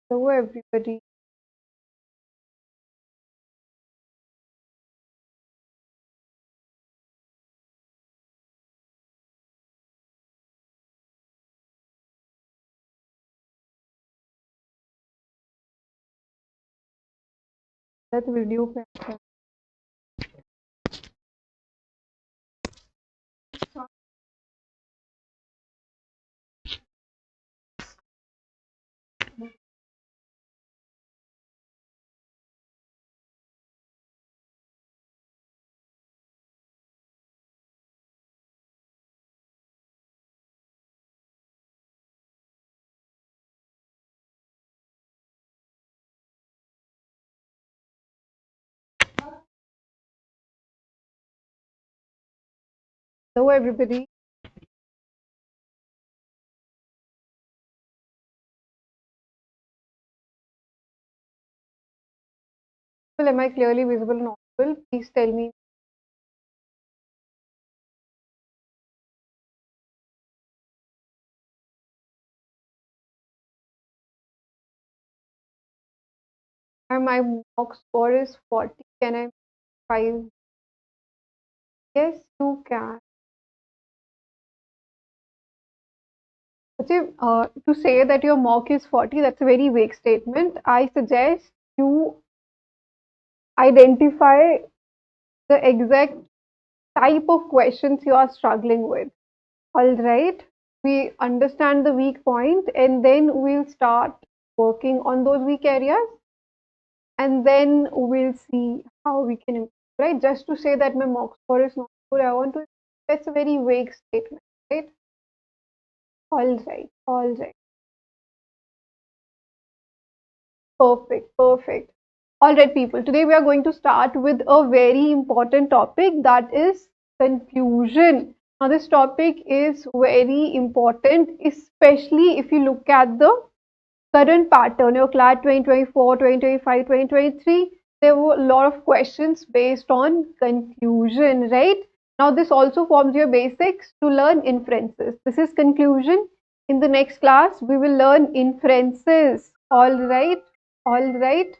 Hello, everybody. That video पे आता Hello, everybody. Well, am I clearly visible and audible? Please tell me. My mock score is 40. Can I 5? Yes, you can. Actually, to say that your mock is 40, that's a very vague statement. I suggest you identify the exact type of questions you are struggling with. All right. We understand the weak point and then we'll start working on those weak areas and then we'll see how we can improve, right? Just to say that my mock score is not good, I want to, that's a very vague statement, right? All right, all right. Perfect, perfect. All right, people. Today we are going to start with a very important topic, that is confusion. Now, this topic is very important, especially if you look at the current pattern, your CLAT 2024, 2025, 2023, there were a lot of questions based on confusion, right? Now, this also forms your basics to learn inferences. This is conclusion. In the next class, we will learn inferences. All right, all right,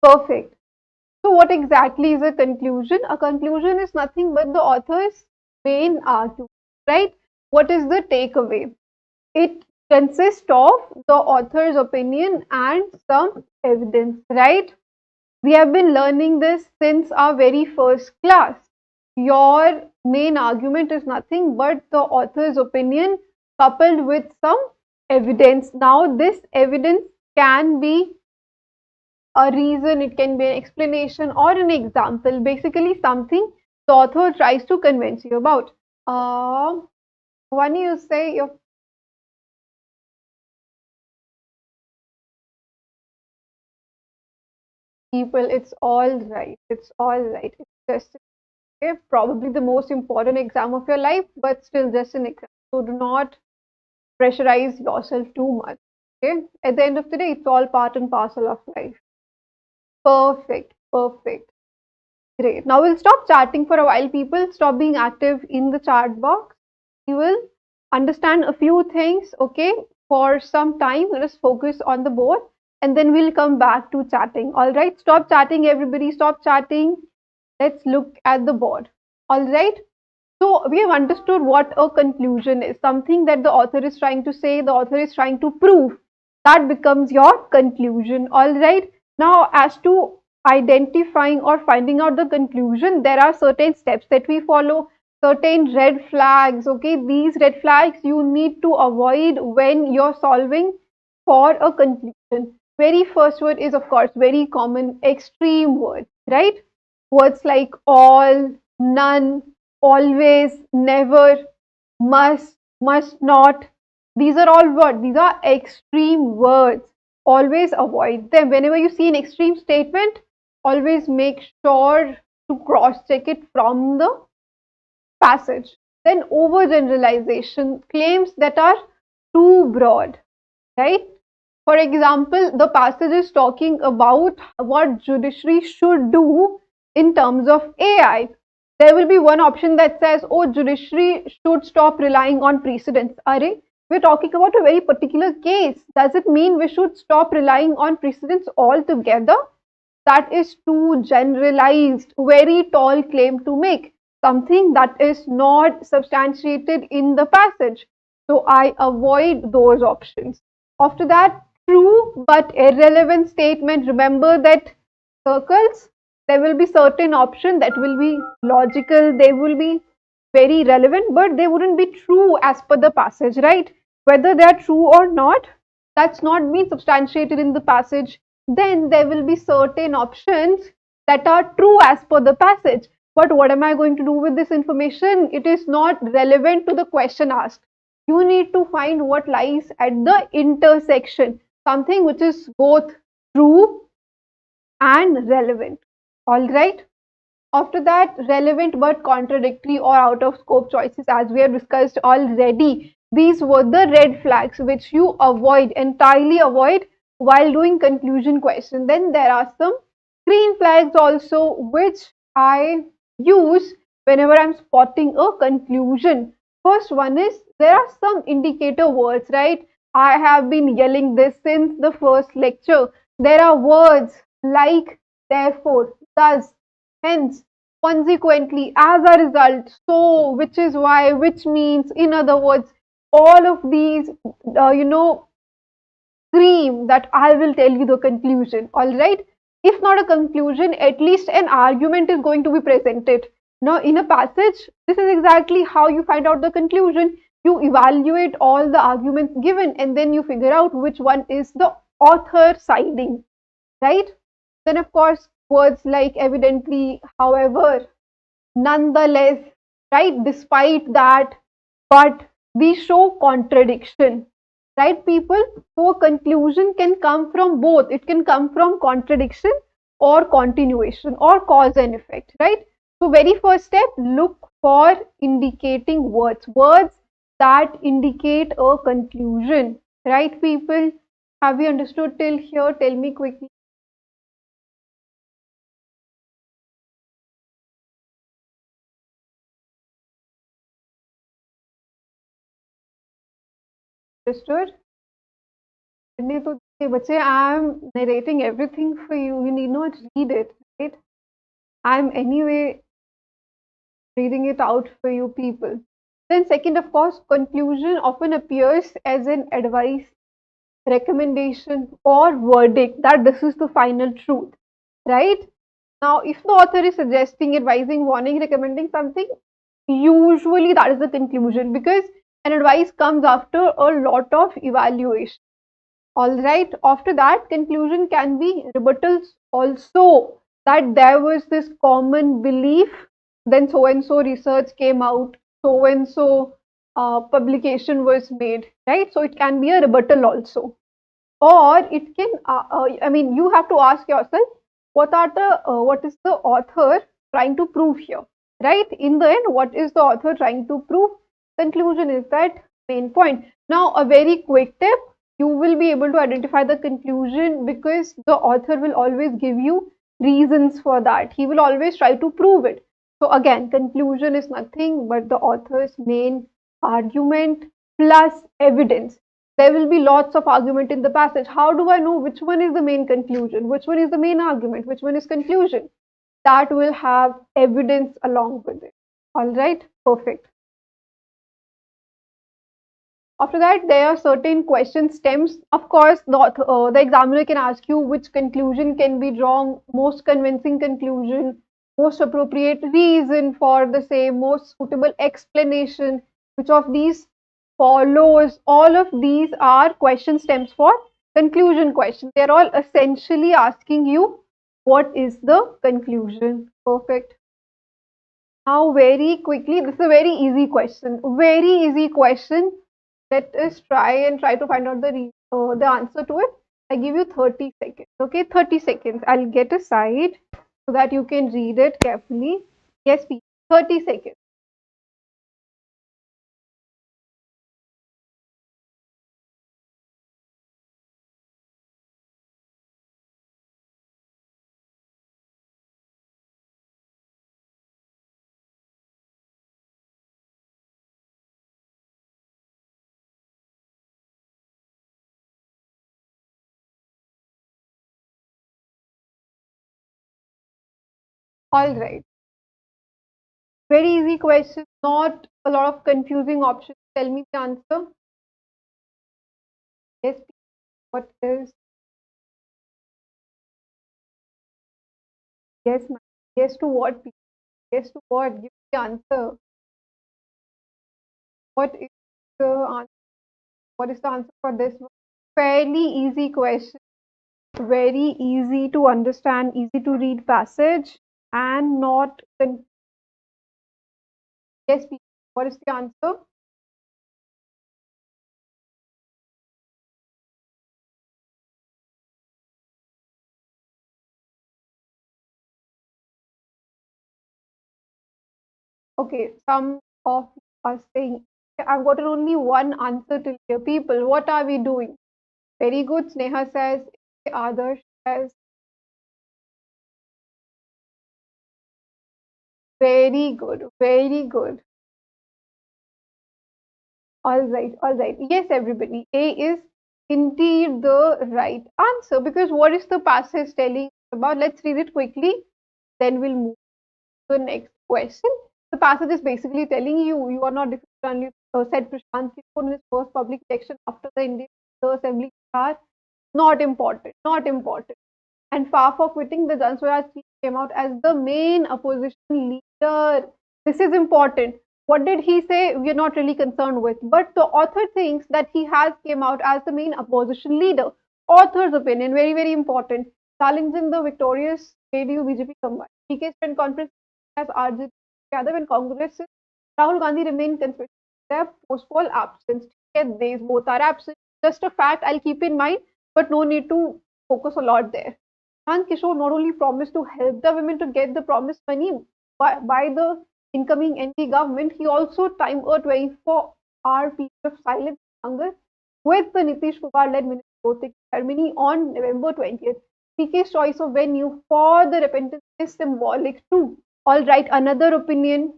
perfect. So, what exactly is a conclusion? A conclusion is nothing but the author's main argument, right? What is the takeaway? It consists of the author's opinion and some evidence, right? We have been learning this since our very first class. Your main argument is nothing but the author's opinion coupled with some evidence. Now, this evidence can be a reason, it can be an explanation or an example, basically something the author tries to convince you about. Uh, when you say your people, it's all right. It's all right. It's just okay, probably the most important exam of your life, but still just an exam. So do not pressurize yourself too much. Okay. At the end of the day, it's all part and parcel of life. Perfect. Perfect. Great. Now we'll stop chatting for a while, people. Stop being active in the chat box. You will understand a few things, okay, for some time. Let us focus on the board and then we'll come back to chatting. All right. Stop chatting, everybody. Stop chatting. Let's look at the board. All right. So we have understood what a conclusion is, something that the author is trying to say, the author is trying to prove. That becomes your conclusion. All right. Now, as to identifying or finding out the conclusion, there are certain steps that we follow, certain red flags. Okay. These red flags you need to avoid when you're solving for a conclusion. Very first word is, of course, very common, extreme words, right? Words like all, none, always, never, must not. These are all what? These are extreme words. Always avoid them. Whenever you see an extreme statement, always make sure to cross check it from the passage. Then overgeneralization, claims that are too broad, right? For example, the passage is talking about what judiciary should do in terms of AI. There will be one option that says, oh, judiciary should stop relying on precedents. Are, We're talking about a very particular case. Does it mean we should stop relying on precedents altogether? That is too generalized, very tall claim to make, something that is not substantiated in the passage. So I avoid those options. After that, true but irrelevant statement. Remember that circles, there will be certain options that will be logical, they will be very relevant, but they wouldn't be true as per the passage, right? Whether they are true or not, that's not been substantiated in the passage. Then there will be certain options that are true as per the passage. But what am I going to do with this information? It is not relevant to the question asked. You need to find what lies at the intersection, something which is both true and relevant. All right. After that, relevant but contradictory or out of scope choices, as we have discussed already, these were the red flags which you avoid, entirely avoid while doing conclusion question. Then there are some green flags also which I use whenever I'm spotting a conclusion. First one is there are some indicator words, right? I have been yelling this since the first lecture. There are words like therefore, thus, hence, consequently, as a result, so, which is why, which means, in other words, all of these, scream that I will tell you the conclusion. All right. If not a conclusion, at least an argument is going to be presented. Now, in a passage, this is exactly how you find out the conclusion. You evaluate all the arguments given and then you figure out which one is the author siding, right? Then, of course, words like evidently, however, nonetheless, right, despite that, but we show contradiction, right, people? So a conclusion can come from both. It can come from contradiction or continuation or cause and effect, right? So very first step, look for indicating words, words that indicate a conclusion, right, people? Have you understood till here? Tell me quickly. Understood? नहीं तो ये बच्चे, I am narrating everything for you. You need not read it, right? I am anyway reading it out for you people. Then second, of course, conclusion often appears as an advice, recommendation, or verdict that this is the final truth, right? Now, if the author is suggesting, advising, warning, recommending something, usually that is the conclusion because an advice comes after a lot of evaluation. All right. After that, conclusion can be rebuttals also, that there was this common belief, then so and so research came out, so and so publication was made, right? So it can be a rebuttal also, or it can. I mean, you have to ask yourself, what is the author trying to prove here, right? In the end, what is the author trying to prove? Conclusion is that main point. Now, a very quick tip, you will be able to identify the conclusion because the author will always give you reasons for that. He will always try to prove it. So again, conclusion is nothing but the author's main argument plus evidence. There will be lots of argument in the passage. How do I know which one is the main conclusion, which one is the main argument, which one is conclusion? That will have evidence along with it. All right, perfect. After that, there are certain question stems. Of course, the examiner can ask you which conclusion can be drawn, most convincing conclusion, most appropriate reason for the same, most suitable explanation, which of these follows. All of these are question stems for conclusion questions. They are all essentially asking you what is the conclusion. Perfect. Now, very quickly, this is a very easy question. Very easy question. Let us try to find out the answer to it. I give you 30 seconds. Okay, 30 seconds. I'll get a side so that you can read it carefully. Yes, please. 30 seconds. All right. Very easy question, not a lot of confusing options. Tell me the answer. Yes, what is? Yes, ma'am. Yes to what? Yes to what? Give me the answer. What is the answer? What is the answer for this one? Fairly easy question. Very easy to understand, easy to read passage, and not. Yes, please. What is the answer? Okay, some of us saying, I've gotten only one answer till here. People, what are we doing? Very good. Sneha says, Adarsh says, very good, very good. All right, all right. Yes, everybody. A is indeed the right answer because what is the passage telling about? Let's read it quickly, then we'll move to the next question. The passage is basically telling you are not differently said Prashant Kishore in his first public election after the Indian Assembly are not important, not important. And far from quitting, the Jan Swaraj came out as the main opposition leader. This is important. What did he say? We are not really concerned with. But the author thinks that he has came out as the main opposition leader. Author's opinion, very, very important. Challenging the victorious ADU BJP combined. PK spent conference as RJP together when Congress Rahul Gandhi remained consistent. Their post-poll absence. These both are absent. Just a fact I'll keep in mind, but no need to focus a lot there. And Kishore not only promised to help the women to get the promised money by the incoming NP government, he also timed a 24-hour period of silent hunger with the Nitish Kumar-led ministerial ceremony on November 20th. PK's choice of venue for the repentance is symbolic too. All right, another opinion.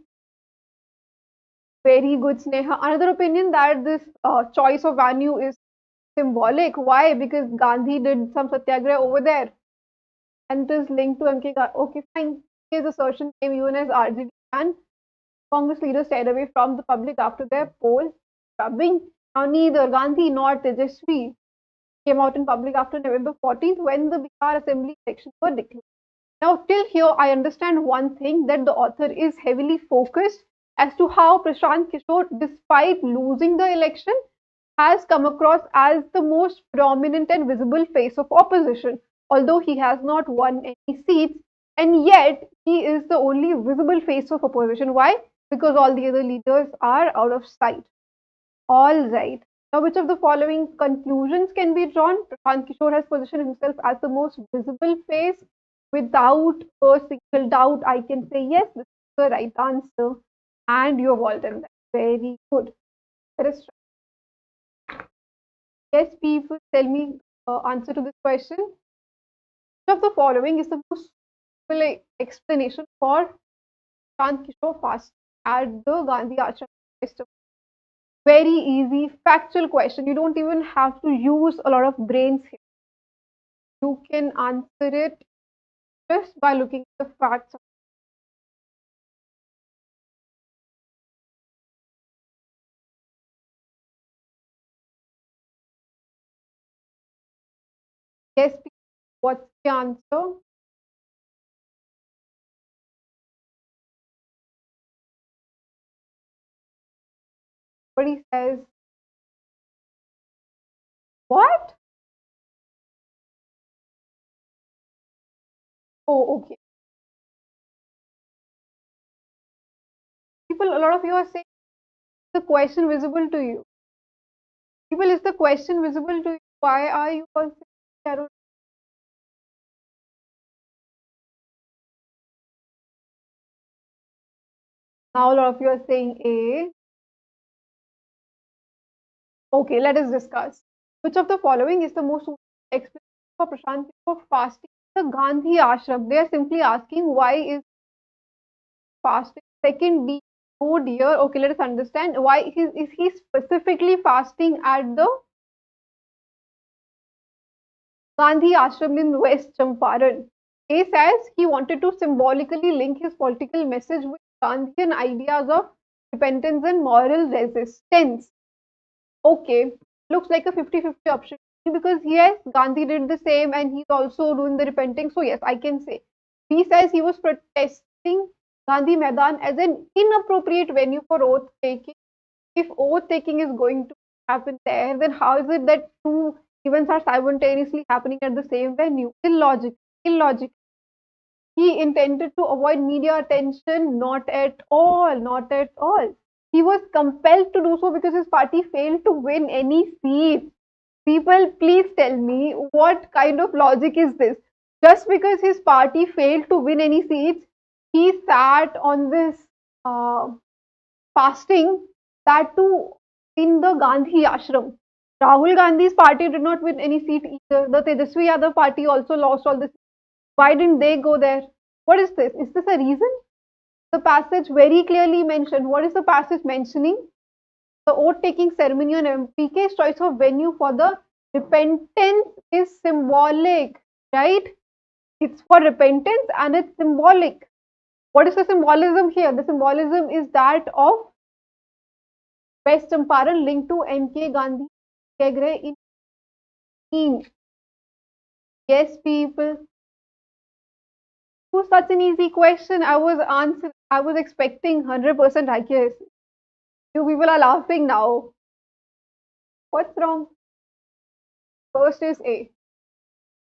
Very good, Sneha. Another opinion that this choice of venue is symbolic. Why? Because Gandhi did some satyagraha over there and it is linked to MK. Okay, fine. His assertion came even as RJD and Congress leaders stayed away from the public after their poll scrubbing. Now, neither Gandhi nor Tejasvi came out in public after November 14th when the Bihar Assembly elections were declared. Now, till here, I understand one thing that the author is heavily focused as to how Prashant Kishore, despite losing the election, has come across as the most prominent and visible face of opposition, although he has not won any seats, and yet he is the only visible face of opposition. Why? Because all the other leaders are out of sight. All right. Now, which of the following conclusions can be drawn? Prashant Kishore has positioned himself as the most visible face. Without a single doubt, I can say yes, this is the right answer. And you have all done that. Very good. That is yes, people tell me answer to this question. Which of the following is the most simple explanation for Prashant Kishore fast at the Gandhi Ashram Festival? Very easy, factual question. You don't even have to use a lot of brains here. You can answer it just by looking at the facts. Yes, please. What's the answer? Somebody says, what? Oh, okay. People, a lot of you are saying the question visible to you. People, is the question visible to you? Why are you all saying now a lot of you are saying A. Okay, let us discuss. Which of the following is the most explanation for Prashant for fasting? The Gandhi Ashram. They are simply asking why is fasting. Second D. Oh dear. Okay, let us understand why is he specifically fasting at the Gandhi Ashram in West Champaran. A says he wanted to symbolically link his political message with Gandhian ideas of repentance and moral resistance. Okay, looks like a 50-50 option because yes, Gandhi did the same and he's also doing the repenting. So yes, I can say. B says he was protesting Gandhi Maidan as an inappropriate venue for oath taking. If oath taking is going to happen there, then how is it that two events are simultaneously happening at the same venue? Illogical. Illogical. He intended to avoid media attention, not at all, not at all. He was compelled to do so because his party failed to win any seats. People, please tell me what kind of logic is this? Just because his party failed to win any seats, he sat on this uh, fasting, that too in the Gandhi ashram. Rahul Gandhi's party did not win any seat either. The Tejasvi Yadav party also lost all the seats. Why didn't they go there? What is this? Is this a reason? The passage very clearly mentioned. What is the passage mentioning? The oath taking ceremony on MPK's choice of venue for the repentance is symbolic, right? It's for repentance and it's symbolic. What is the symbolism here? The symbolism is that of West Champaran linked to MK Gandhi Kegre in. Yes, people. To such an easy question, I was expecting 100% accuracy. You people are laughing now. What's wrong? First is A.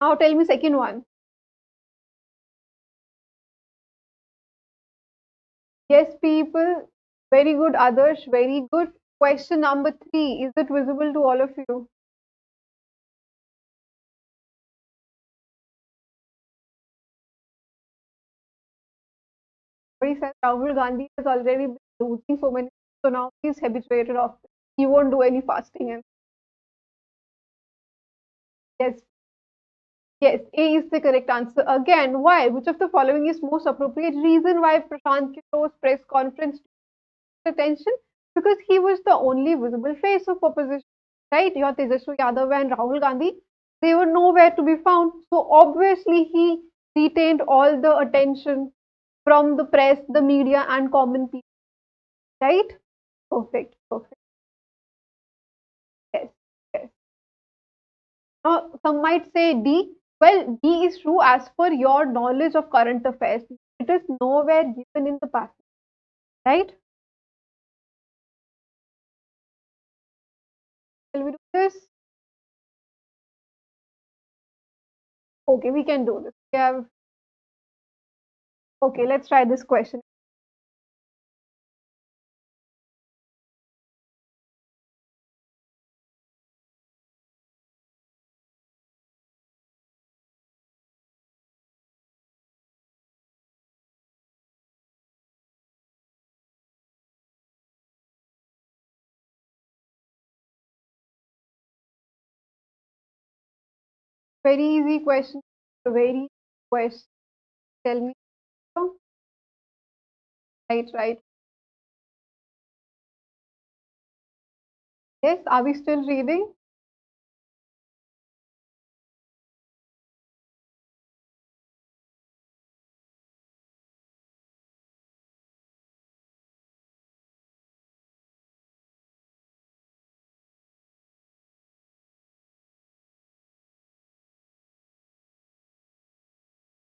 Now tell me second one. Yes, people. Very good, Adarsh. Very good. Question number three. Is it visible to all of you? He said Rahul Gandhi has already been losing so many, so now he's habituated of it. He won't do any fasting. And yes, yes, A is the correct answer. Again, why? Which of the following is most appropriate reason why Prashant Kishore's press conference took attention? Because he was the only visible face of opposition, right? Your Tejasvi Yadav and Rahul Gandhi, they were nowhere to be found. So obviously he retained all the attention from the press, the media, and common people, right? Perfect, perfect. Yes, yes. Now, some might say D. Well, D is true as per your knowledge of current affairs. It is nowhere given in the past, right? Shall we do this? Okay, we can do this. We have, okay, let's try this question. Very easy question. Very easy question. Tell me. Right, right. Yes, are we still reading?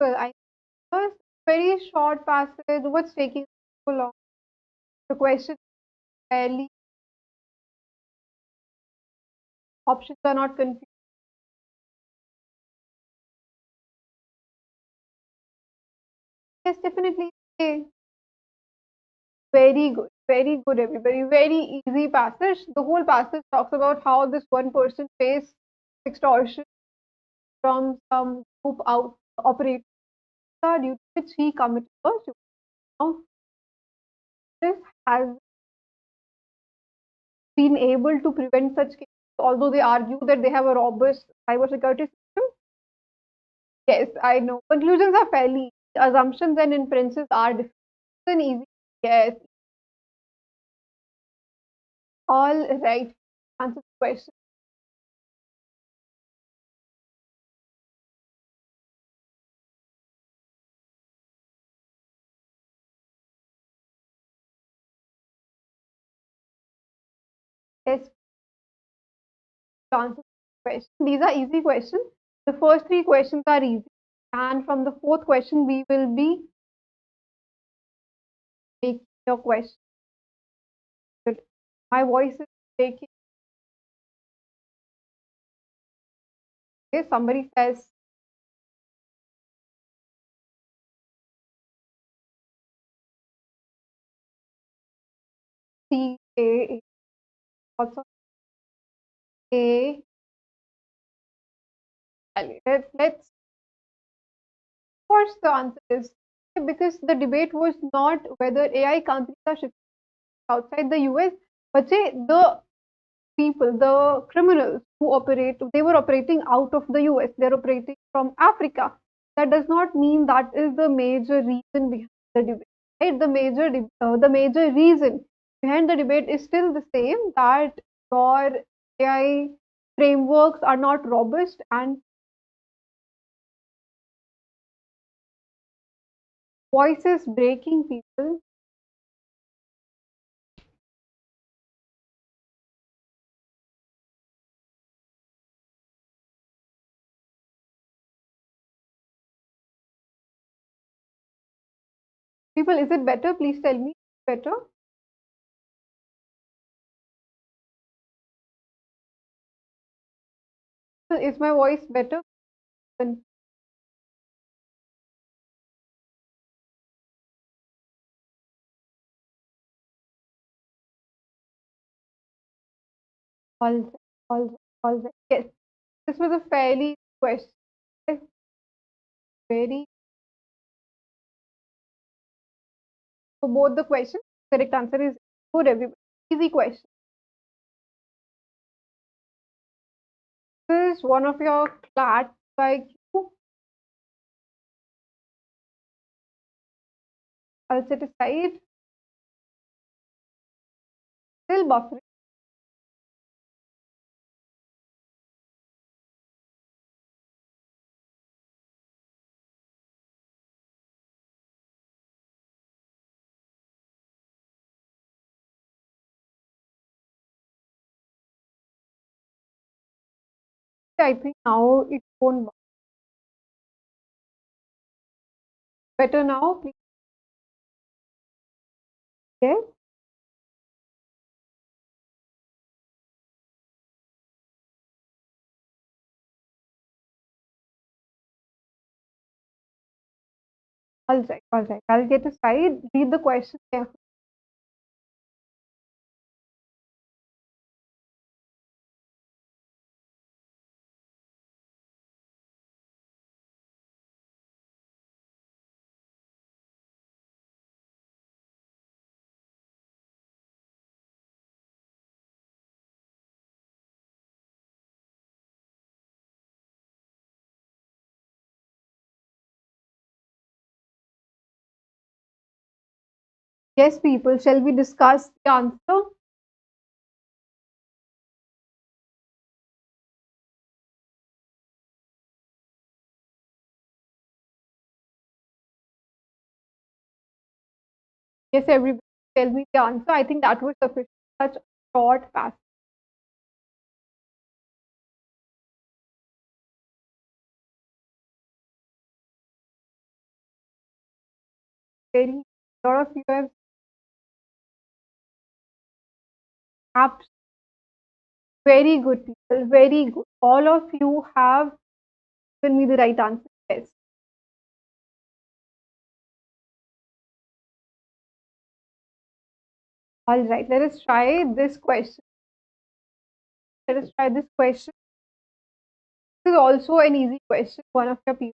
Well, I was very short passage. What's taking so long? The question barely options are not confused. Yes, definitely. A. Very good, everybody. Very easy passage. The whole passage talks about how this one person faced extortion from some group out operator due to which he committed a suicide. Now, this has been able to prevent such cases, although they argue that they have a robust cybersecurity system. Yes, I know. Conclusions are fairly, assumptions and inferences are different. And easy. Yes, all right. Answer the question. Yes, to answer the question. These are easy questions. The first three questions are easy. And from the fourth question, we will be making your question. My voice is breaking. Okay, somebody says C A also A. Let's of course the answer is because the debate was not whether AI companies are shipping outside the US, but say the people, the criminals who operate, they were operating out of the US, they're operating from Africa. That does not mean that is the major reason behind the debate, right? The major reason behind the debate is still the same, that your AI frameworks are not robust and voices breaking people. People, is it better? Please tell me better. Is my voice better? All, all, yes. This was a fairly question. Very for both the questions. Correct answer is good. Everybody. Easy question. This is one of your CLAT by Q. I'll set aside. Still buffering. I think now it won't better now. Please. Yes. All right. All right. I'll get aside. Read the question carefully. Yes, people. Shall we discuss the answer? Yes, everybody. Tell me the answer. I think that was sufficient. Such a short passage. Very. A lot of you have apps. Very good people. Very good. All of you have given me the right answer. Yes. All right. Let us try this question. Let us try this question. This is also an easy question. One of your people.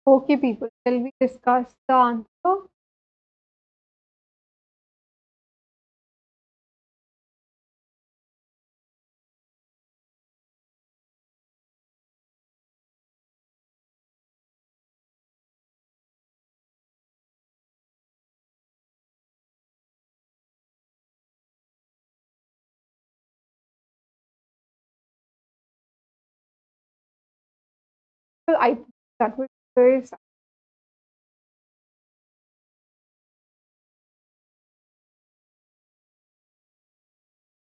Okay, people, shall we discuss the answer? Well, I think that would be very sad.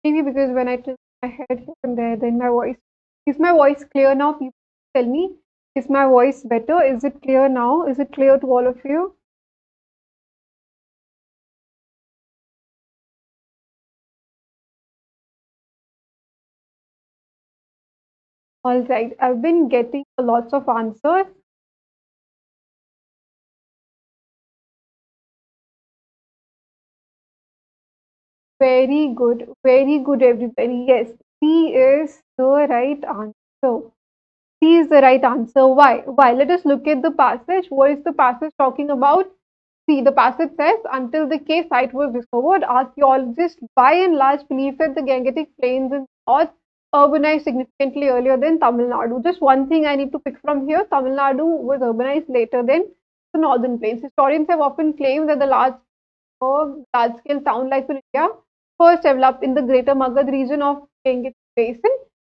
Maybe because when I tilt my head here and there, then my voice is my voice clear now? People tell me, is my voice better? Is it clear now? Is it clear to all of you? All right, I've been getting lots of answers. Very good, everybody. Yes, C is the right answer. C is the right answer. Why? Why? Let us look at the passage. What is the passage talking about? See, the passage says, until the cave site was discovered, archaeologists by and large believe that the Gangetic Plains in North urbanized significantly earlier than Tamil Nadu. Just one thing I need to pick from here, Tamil Nadu was urbanized later than the northern plains. Historians have often claimed that the large-scale town life in India first developed in the greater Magad region of Gangetic Basin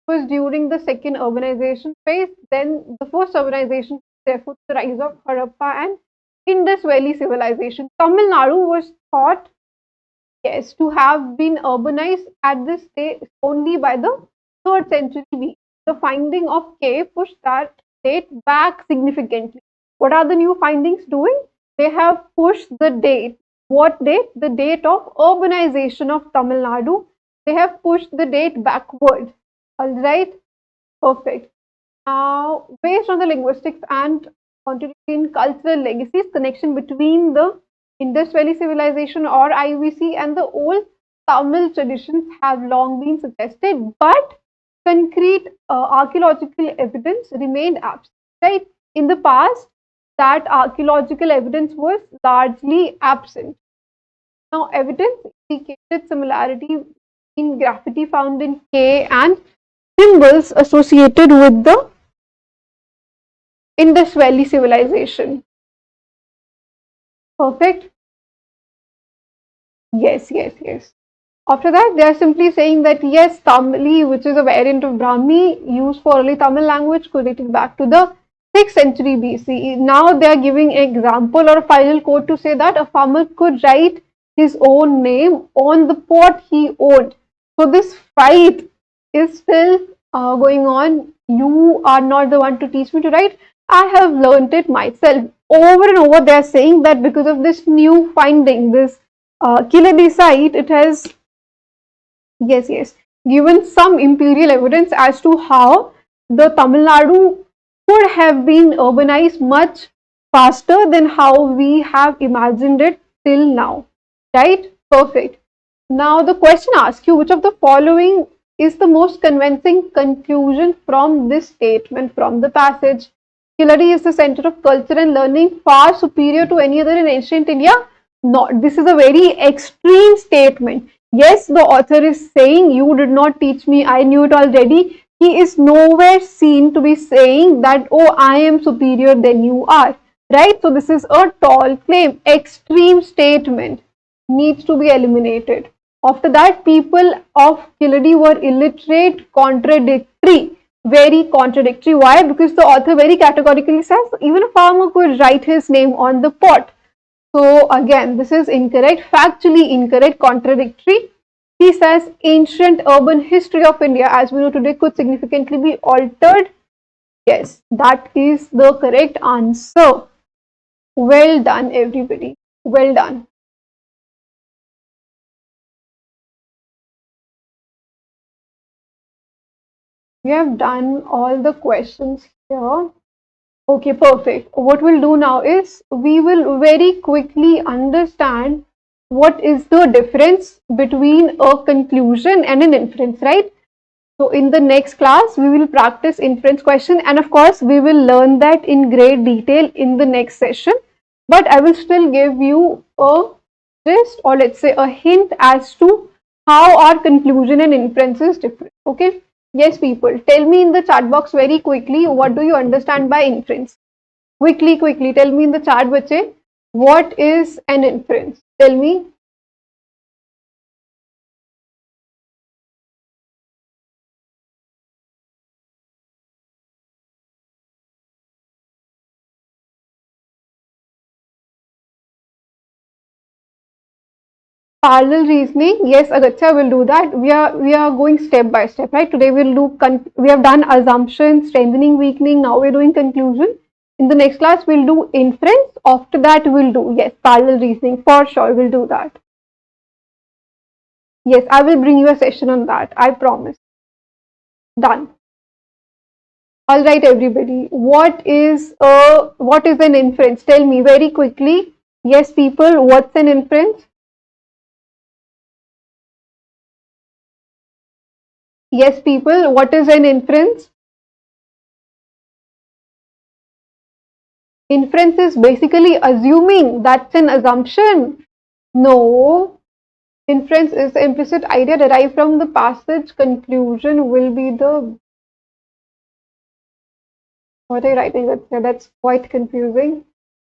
was during the second urbanization phase. Then the first urbanization, therefore, the rise of Harappa and Indus Valley civilization. Tamil Nadu was thought, yes, to have been urbanized at this stage only by the 3rd century BC. The finding of cave pushed that date back significantly. What are the new findings doing? They have pushed the date. What date? The date of urbanization of Tamil Nadu. They have pushed the date backward. All right, perfect. Now, based on the linguistics and continuity in cultural legacies, connection between the Indus Valley civilization or IVC and the old Tamil traditions have long been suggested, but concrete archaeological evidence remained absent. Right? In the past, that archaeological evidence was largely absent. Now, evidence indicated similarity in graffiti found in K and symbols associated with the Indus Valley civilization. Perfect. Yes, yes, yes. After that, they are simply saying that yes, Tamili, which is a variant of Brahmi used for early Tamil language, could date back to the 6th century BCE. Now they are giving an example or a final quote to say that a farmer could write his own name on the pot he owned. So this fight is still going on. You are not the one to teach me to write. I have learned it myself. Over and over, they are saying that because of this new finding, this Kiladi site, it has, yes, yes, given some imperial evidence as to how the Tamil Nadu could have been urbanized much faster than how we have imagined it till now. Right? Perfect. Now, the question asks you which of the following is the most convincing conclusion from this statement from the passage. Kiladi is the center of culture and learning, far superior to any other in ancient India. Not. This is a very extreme statement. Yes, the author is saying, you did not teach me, I knew it already. He is nowhere seen to be saying that, oh, I am superior than you are. Right? So, this is a tall claim, extreme statement needs to be eliminated. After that, people of Kiladi were illiterate, contradictory, very contradictory. Why? Because the author very categorically says even a farmer could write his name on the pot. So again, this is incorrect, factually incorrect, contradictory. He says ancient urban history of India as we know today could significantly be altered. Yes, that is the correct answer. Well done, everybody. Well done. We have done all the questions here. Okay, perfect. What we'll do now is we will very quickly understand what is the difference between a conclusion and an inference, right? So in the next class, we will practice inference question, and of course, we will learn that in great detail in the next session. But I will still give you a gist, or let's say a hint as to how our conclusion and inference is different. Okay. Yes, people, tell me in the chat box very quickly, what do you understand by inference? Quickly, tell me in the chat, bache, what is an inference? Tell me. Parallel reasoning, yes, Agatha will do that. We are going step by step, right? Today we'll do we have done assumption, strengthening, weakening. Now we're doing conclusion. In the next class we'll do inference. After that we'll do, yes, parallel reasoning for sure. We'll do that. Yes, I will bring you a session on that. I promise. Done. All right, everybody. What is an inference? Tell me very quickly. Yes, people. What's an inference? Yes, people. What is an inference? Inference is basically assuming. That's an assumption. No. Inference is the implicit idea derived from the passage. Conclusion will be the. What are you writing? That's quite confusing.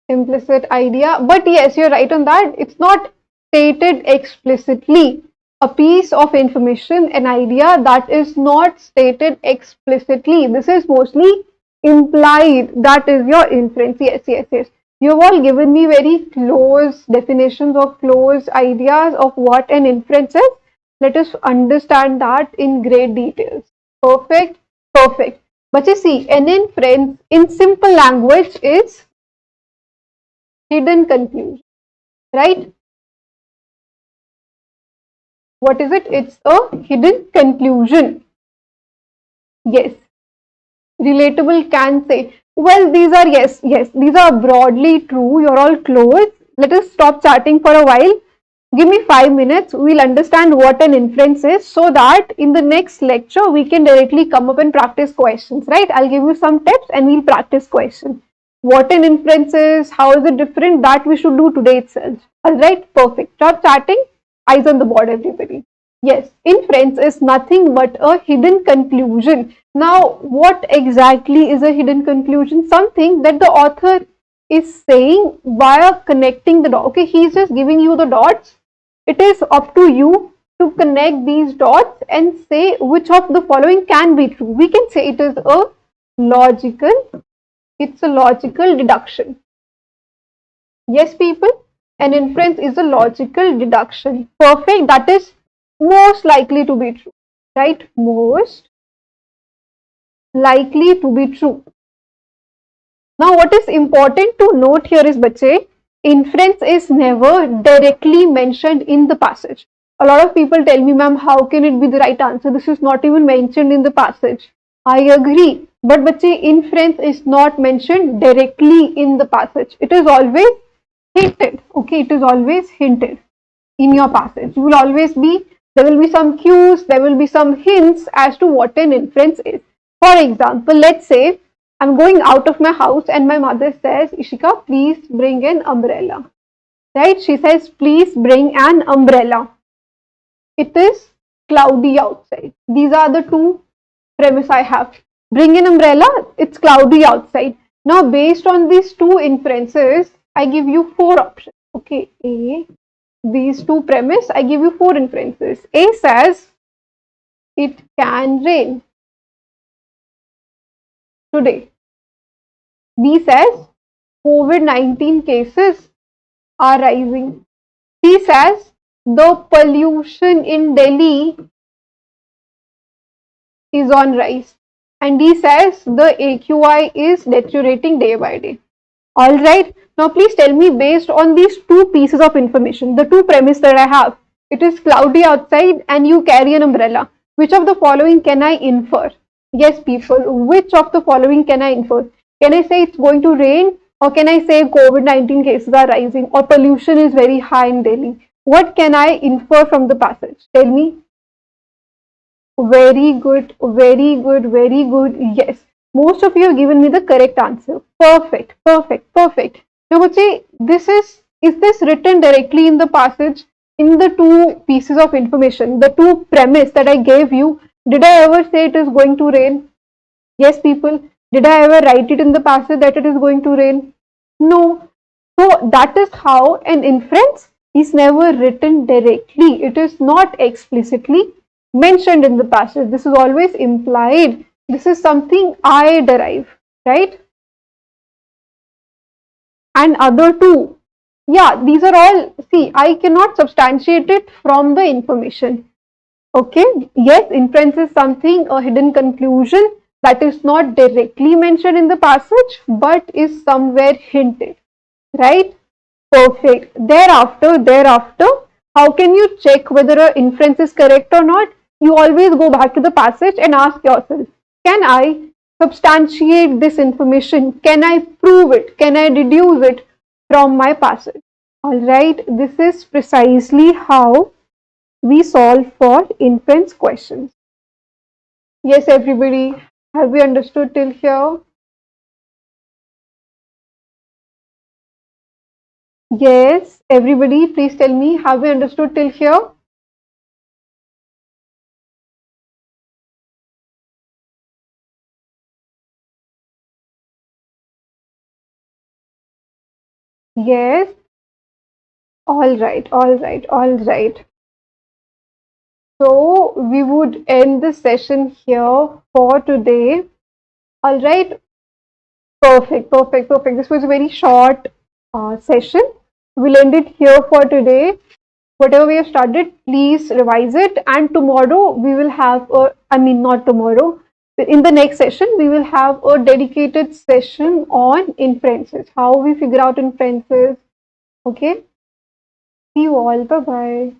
Implicit idea. But yes, you're right on that. It's not stated explicitly. A piece of information, an idea that is not stated explicitly. This is mostly implied. That is your inference. Yes. You've all given me very close definitions or close ideas of what an inference is. Let us understand that in great details. Perfect. But you see, an inference in simple language is hidden conclusion, right? What is it? It's a hidden conclusion. Yes. Relatable can say, well, these are, yes, these are broadly true. You're all close. Let us stop chatting for a while. Give me 5 minutes. We'll understand what an inference is so that in the next lecture, we can directly come up and practice questions, right? I'll give you some tips and we'll practice questions. What an inference is, how is it different, that we should do today itself. All right, perfect. Stop chatting. Eyes on the board, everybody. Yes, inference is nothing but a hidden conclusion. Now, what exactly is a hidden conclusion? Something that the author is saying via connecting the dots. Okay, he's just giving you the dots. It is up to you to connect these dots and say which of the following can be true. We can say it is a logical, it's a logical deduction. Yes, people, an inference is a logical deduction. Perfect, that is most likely to be true, right? Most likely to be true. Now, what is important to note here is, bache, inference is never directly mentioned in the passage. A lot of people tell me, ma'am, how can it be the right answer? This is not even mentioned in the passage. I agree. But bache, inference is not mentioned directly in the passage. It is always hinted. Okay, it is always hinted in your passage. You will always be, there will be some cues, there will be some hints as to what an inference is. For example, let's say I'm going out of my house and my mother says, Ishika, please bring an umbrella. Right? She says, please bring an umbrella. It is cloudy outside. These are the two premises I have. Bring an umbrella, it's cloudy outside. Now, based on these two inferences, I give you 4 options. Okay, A, these two premises, I give you 4 inferences. A says, it can rain today. B says, COVID-19 cases are rising. C says, the pollution in Delhi is on rise. And D says, the AQI is deteriorating day by day. All right. Now, please tell me, based on these 2 pieces of information, the 2 premises that I have, it is cloudy outside and you carry an umbrella. Which of the following can I infer? Yes, people, which of the following can I infer? Can I say it's going to rain, or can I say COVID-19 cases are rising, or pollution is very high in Delhi? What can I infer from the passage? Tell me. Very good, very good, very good. Yes. Most of you have given me the correct answer. Perfect, perfect, perfect. Now, Bache, is this written directly in the passage in the two pieces of information, the two premise that I gave you? Did I ever say it is going to rain? Yes, people. Did I ever write it in the passage that it is going to rain? No. So that is how an inference is never written directly. It is not explicitly mentioned in the passage. This is always implied. This is something I derive, right? And other two. Yeah, these are all, see, I cannot substantiate it from the information. Okay, yes, inference is something, a hidden conclusion that is not directly mentioned in the passage but is somewhere hinted, right? Perfect. Thereafter, how can you check whether an inference is correct or not? You always go back to the passage and ask yourself, can I substantiate this information? Can I prove it? Can I deduce it from my passage? All right, this is precisely how we solve for inference questions. Yes, everybody, have we understood till here? Yes, everybody, please tell me, have we understood till here? Yes. All right, all right, all right. So we would end the session here for today. All right, perfect, perfect, perfect. This was a very short session. We'll end it here for today. Whatever we have started, please revise it. And tomorrow we will have I mean, not tomorrow. In the next session, we will have a dedicated session on inferences, how we figure out inferences. Okay. See you all. Bye bye.